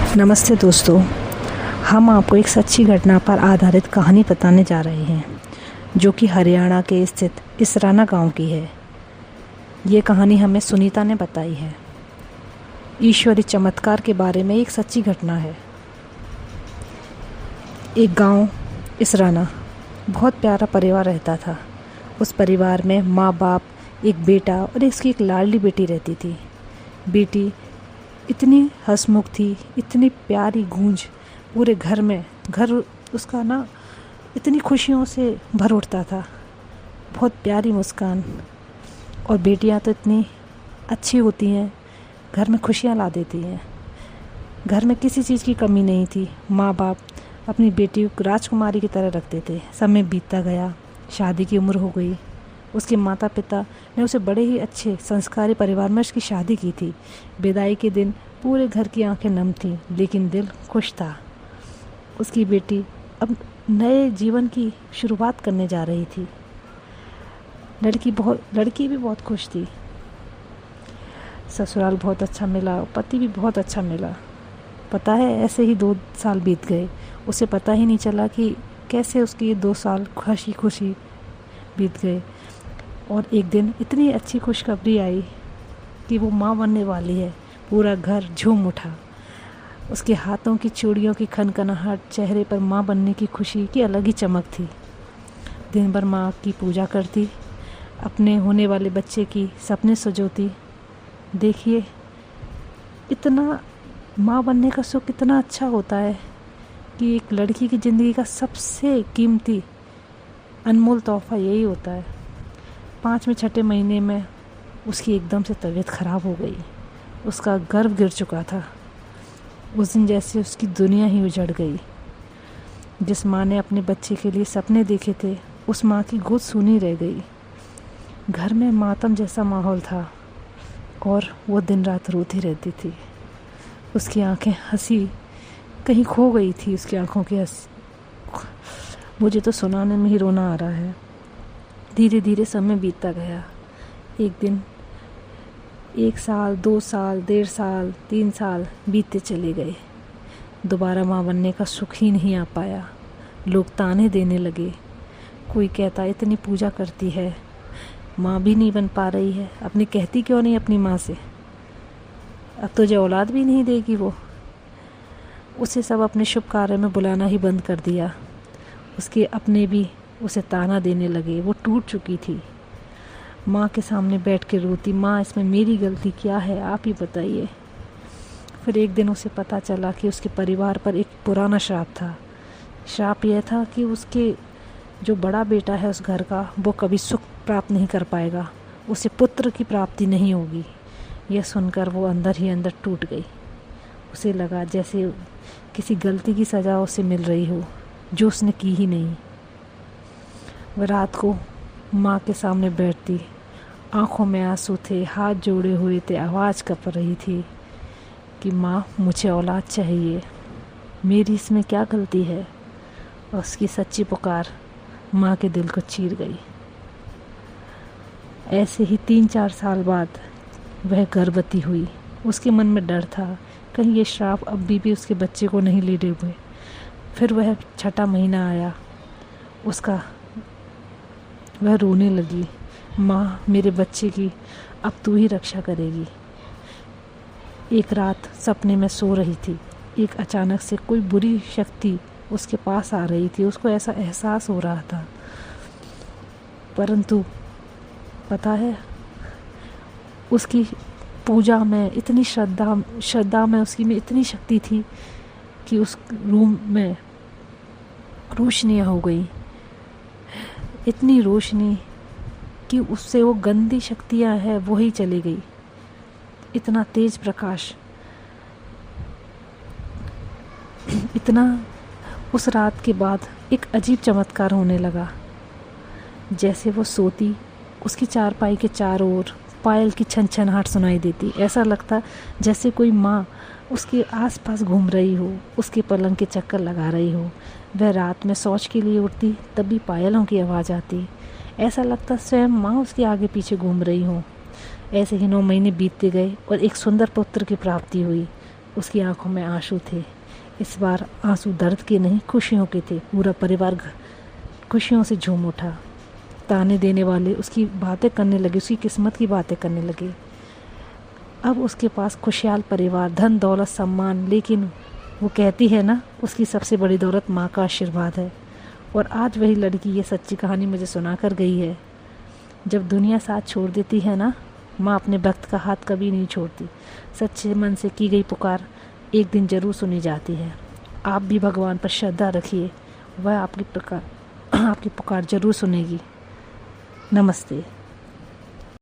नमस्ते दोस्तों, हम आपको एक सच्ची घटना पर आधारित कहानी बताने जा रहे हैं जो कि हरियाणा के स्थित इसराना गांव की है। ये कहानी हमें सुनीता ने बताई है। ईश्वरी चमत्कार के बारे में एक सच्ची घटना है। एक गांव इसराना, बहुत प्यारा परिवार रहता था। उस परिवार में माँ बाप, एक बेटा और इसकी एक लाडली बेटी रहती थी। बेटी इतनी हंसमुख थी, इतनी प्यारी गूंज पूरे घर में, घर उसका ना इतनी खुशियों से भर उठता था। बहुत प्यारी मुस्कान, और बेटियां तो इतनी अच्छी होती हैं, घर में खुशियां ला देती हैं। घर में किसी चीज़ की कमी नहीं थी। माँ बाप अपनी बेटी को राजकुमारी की तरह रखते थे। समय बीतता गया, शादी की उम्र हो गई। उसके माता पिता ने उसे बड़े ही अच्छे संस्कारी परिवार में उसकी शादी की थी। विदाई के दिन पूरे घर की आंखें नम थीं, लेकिन दिल खुश था। उसकी बेटी अब नए जीवन की शुरुआत करने जा रही थी। लड़की भी बहुत खुश थी। ससुराल बहुत अच्छा मिला, पति भी बहुत अच्छा मिला। पता है, ऐसे ही 2 साल बीत गए। उसे पता ही नहीं चला कि कैसे उसके ये 2 साल खुशी खुशी बीत गए। और एक दिन इतनी अच्छी खुशखबरी आई कि वो माँ बनने वाली है। पूरा घर झूम उठा। उसके हाथों की चूड़ियों की खनखनाहट, चेहरे पर माँ बनने की खुशी की अलग ही चमक थी। दिन भर माँ की पूजा करती, अपने होने वाले बच्चे की सपने सजोती। देखिए, इतना माँ बनने का सुख कितना अच्छा होता है कि एक लड़की की ज़िंदगी का सबसे कीमती अनमोल तोहफा यही होता है। 5वें छठे महीने में उसकी एकदम से तबीयत ख़राब हो गई। उसका गर्भ गिर चुका था। उस दिन जैसे उसकी दुनिया ही उजड़ गई। जिस माँ ने अपने बच्चे के लिए सपने देखे थे, उस माँ की गोद सूनी रह गई। घर में मातम जैसा माहौल था और वो दिन रात रोती रहती थी। उसकी आंखें हंसी कहीं खो गई थी। उसकी आंखों की हंसी, मुझे तो सुनाने में ही रोना आ रहा है। धीरे धीरे समय बीतता गया। एक दिन 1 साल, 2 साल, 1.5 साल, 3 साल बीतते चले गए। दोबारा माँ बनने का सुख ही नहीं आ पाया। लोग ताने देने लगे। कोई कहता इतनी पूजा करती है, माँ भी नहीं बन पा रही है, अपनी कहती क्यों नहीं अपनी माँ से, अब तुझे औलाद भी नहीं देगी वो। उसे सब अपने शुभ कार्य में बुलाना ही बंद कर दिया। उसके अपने भी उसे ताना देने लगे। वो टूट चुकी थी। माँ के सामने बैठ के रोती, माँ इसमें मेरी गलती क्या है, आप ही बताइए। फिर एक दिन उसे पता चला कि उसके परिवार पर एक पुराना श्राप था। श्राप यह था कि उसके जो बड़ा बेटा है उस घर का, वो कभी सुख प्राप्त नहीं कर पाएगा, उसे पुत्र की प्राप्ति नहीं होगी। यह सुनकर वो अंदर ही अंदर टूट गई। उसे लगा जैसे किसी गलती की सज़ा उसे मिल रही हो जो उसने की ही नहीं। वह रात को माँ के सामने बैठती, आंखों में आंसू थे, हाथ जोड़े हुए थे, आवाज़ कप रही थी कि माँ, मुझे औलाद चाहिए, मेरी इसमें क्या गलती है। और उसकी सच्ची पुकार माँ के दिल को चीर गई। ऐसे ही 3-4 साल बाद वह गर्भवती हुई। उसके मन में डर था, कहीं ये श्राप अब भी उसके बच्चे को नहीं ले हुए। फिर वह 6ठा महीना आया। वह रोने लगी, माँ, मेरे बच्चे की अब तू ही रक्षा करेगी। एक रात सपने में सो रही थी। एक अचानक से कोई बुरी शक्ति उसके पास आ रही थी। उसको ऐसा एहसास हो रहा था, परंतु पता है, उसकी पूजा में इतनी श्रद्धा में उसकी में इतनी शक्ति थी कि उस रूम में रोशनियाँ हो गई। इतनी रोशनी कि उससे वो गंदी शक्तियाँ हैं वो ही चली गई। इतना तेज प्रकाश, इतना। उस रात के बाद एक अजीब चमत्कार होने लगा। जैसे वो सोती, उसकी चारपाई के चारों ओर पायल की छनछनाहट सुनाई देती। ऐसा लगता जैसे कोई माँ उसके आसपास घूम रही हो, उसके पलंग के चक्कर लगा रही हो। वह रात में शौच के लिए उठती, तभी पायलों की आवाज़ आती। ऐसा लगता स्वयं माँ उसके आगे पीछे घूम रही हो। ऐसे ही 9 महीने बीतते गए और एक सुंदर पुत्र की प्राप्ति हुई। उसकी आंखों में आंसू थे। इस बार आंसू दर्द के नहीं, खुशियों के थे। पूरा परिवार खुशियों से झूम उठा। ताने देने वाले उसकी बातें करने लगे, उसकी किस्मत की बातें करने लगे। अब उसके पास खुशहाल परिवार, धन दौलत सम्मान, लेकिन वो कहती है ना, उसकी सबसे बड़ी दौलत माँ का आशीर्वाद है। और आज वही लड़की ये सच्ची कहानी मुझे सुना कर गई है। जब दुनिया साथ छोड़ देती है ना, माँ अपने भक्त का हाथ कभी नहीं छोड़ती। सच्चे मन से की गई पुकार एक दिन जरूर सुनी जाती है। आप भी भगवान पर श्रद्धा रखिए, वह आपकी पुकार जरूर सुनेगी। नमस्ते।